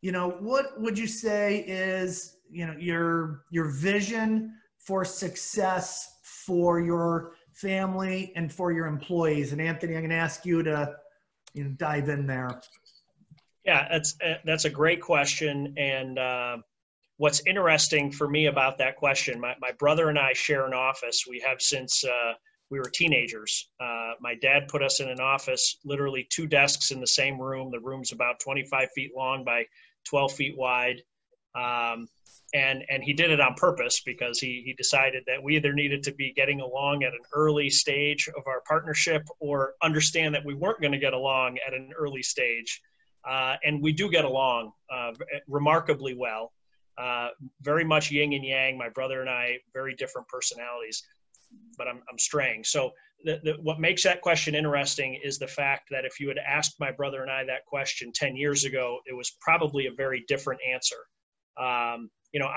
what would you say is, your vision for success for your family and for your employees? And Anthony, I'm going to ask you to, dive in there. Yeah, that's a great question. And what's interesting for me about that question, my brother and I share an office. We have since we were teenagers. My dad put us in an office, literally 2 desks in the same room. The room's about 25 feet long by 12 feet wide. And he did it on purpose because he decided that we either needed to be getting along at an early stage of our partnership or understand that we weren't going to get along at an early stage. And we do get along remarkably well. Very much yin and yang. My brother and I, very different personalities, but I'm straying. So what makes that question interesting is the fact that if you had asked my brother and I that question 10 years ago, it was probably a very different answer.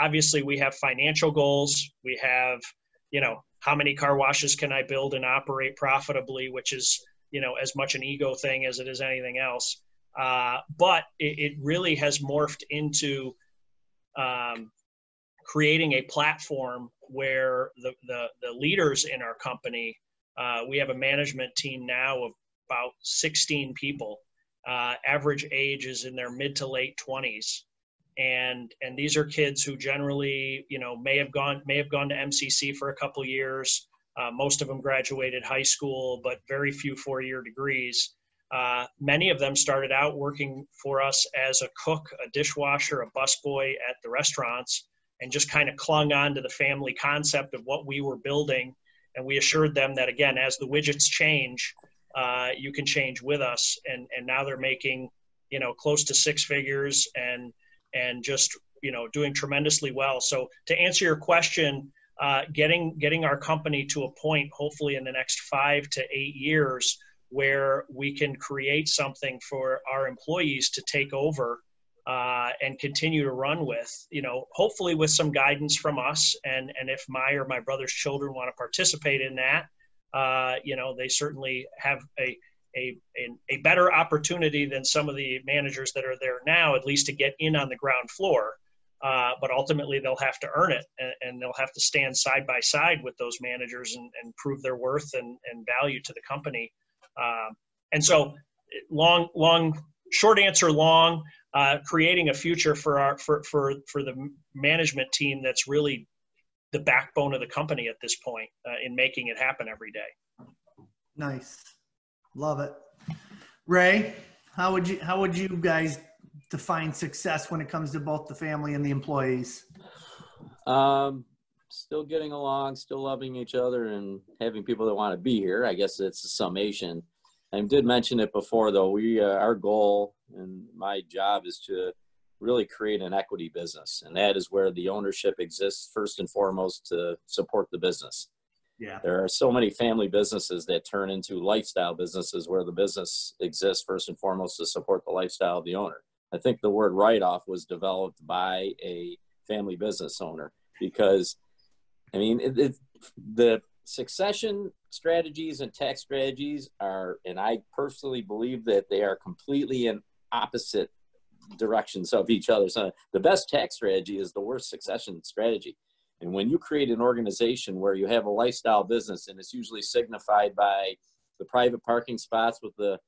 Obviously we have financial goals. We have, how many car washes can I build and operate profitably, which is, as much an ego thing as it is anything else. But it really has morphed into creating a platform where the leaders in our company, we have a management team now of about 16 people. Average age is in their mid to late 20s. And these are kids who generally, may have gone to MCC for a couple of years. Most of them graduated high school, but very few 4-year degrees. Many of them started out working for us as a cook, a dishwasher, a busboy at the restaurants, and just kind of clung on to the family concept of what we were building. And we assured them that, again, as the widgets change, you can change with us. And now they're making, close to 6 figures and just, doing tremendously well. So to answer your question, getting our company to a point, hopefully in the next 5 to 8 years, where we can create something for our employees to take over and continue to run with, hopefully with some guidance from us. And if my or my brother's children want to participate in that, they certainly have a better opportunity than some of the managers that are there now, at least to get in on the ground floor. But ultimately they'll have to earn it, and they'll have to stand side by side with those managers and prove their worth and value to the company. And so short answer, creating a future for the management team that's really the backbone of the company at this point, in making it happen every day. Nice. Love it. Ray, how would you guys define success when it comes to both the family and the employees? Still getting along, still loving each other, and having people that want to be here. I guess it's a summation. I did mention it before, though. Our goal and my job is to really create an equity business, and that is where the ownership exists first and foremost to support the business. Yeah. There are so many family businesses that turn into lifestyle businesses where the business exists first and foremost to support the lifestyle of the owner. I think the word write-off was developed by a family business owner because, the succession strategies and tax strategies are, and I personally believe that they are completely in opposite directions of each other. So the best tax strategy is the worst succession strategy. And when you create an organization where you have a lifestyle business, and it's usually signified by the private parking spots with the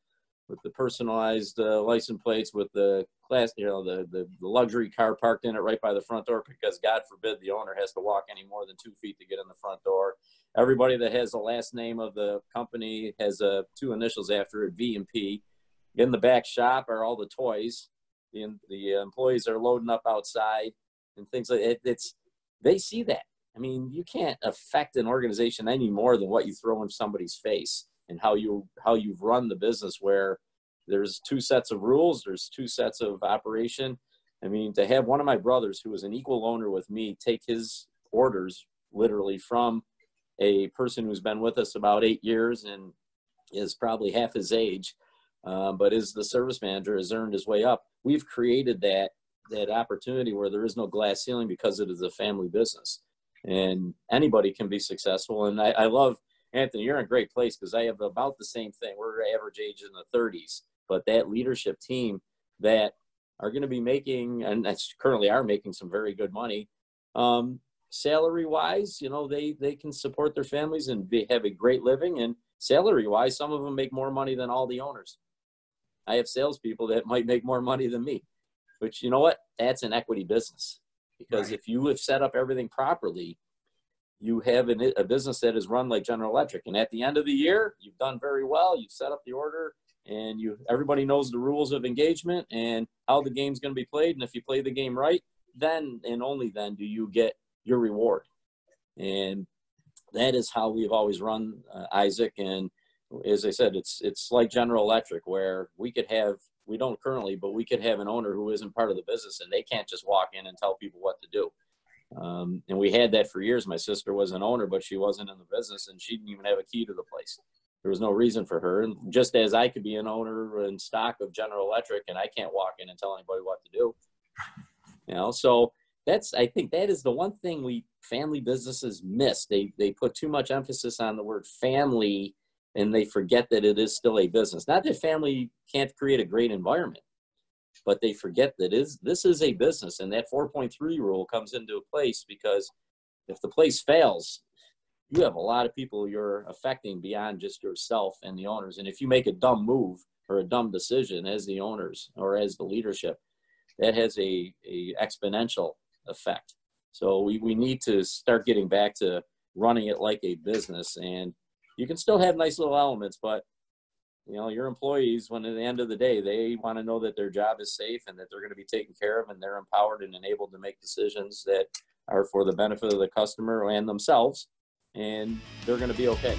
personalized license plates, with the class, the luxury car parked in it right by the front door, because God forbid the owner has to walk any more than 2 feet to get in the front door. Everybody that has the last name of the company has 2 initials after it, V and P. In the back shop are all the toys. The employees are loading up outside and things like that. They see that. You can't affect an organization any more than what you throw in somebody's face, and how you've run the business, where there's 2 sets of rules, there's 2 sets of operation. To have one of my brothers who was an equal owner with me take his orders literally from a person who's been with us about 8 years and is probably half his age, but is the service manager, has earned his way up. We've created that opportunity where there is no glass ceiling because it is a family business, and anybody can be successful. And I love, Anthony, you're in a great place because I have about the same thing. We're average age in the 30s, but that leadership team that are going to be making, and that's currently are making some very good money. Salary wise, you know, they can support their families and have a great living. And salary wise, some of them make more money than all the owners. I have salespeople that might make more money than me, which, you know what, that's an equity business, because Right. if you have set up everything properly, you have a business that is run like General Electric. And at the end of the year, you've done very well. You've set up the order, and everybody knows the rules of engagement and how the game's going to be played. And if you play the game right, then and only then do you get your reward. And that is how we've always run, Isaac. And as I said, it's like General Electric, where we don't currently, but we could have an owner who isn't part of the business, and they can't just walk in and tell people what to do. And we had that for years. My sister was an owner, but she wasn't in the business, and she didn't even have a key to the place. There was no reason for her. And just as I could be an owner in stock of General Electric, and I can't walk in and tell anybody what to do, you know. So I think that is the one thing family businesses miss. They put too much emphasis on the word family, and they forget that it is still a business. Not that family can't create a great environment, but they forget that this is a business. And that 4.3 rule comes into place, because if the place fails, you have a lot of people you're affecting beyond just yourself and the owners. And if you make a dumb move or a dumb decision as the owners or as the leadership, that has a exponential effect. So we need to start getting back to running it like a business. And you can still have nice little elements, but you know, your employees, when at the end of the day, they want to know that their job is safe and that they're going to be taken care of, and they're empowered and enabled to make decisions that are for the benefit of the customer and themselves, and they're going to be okay.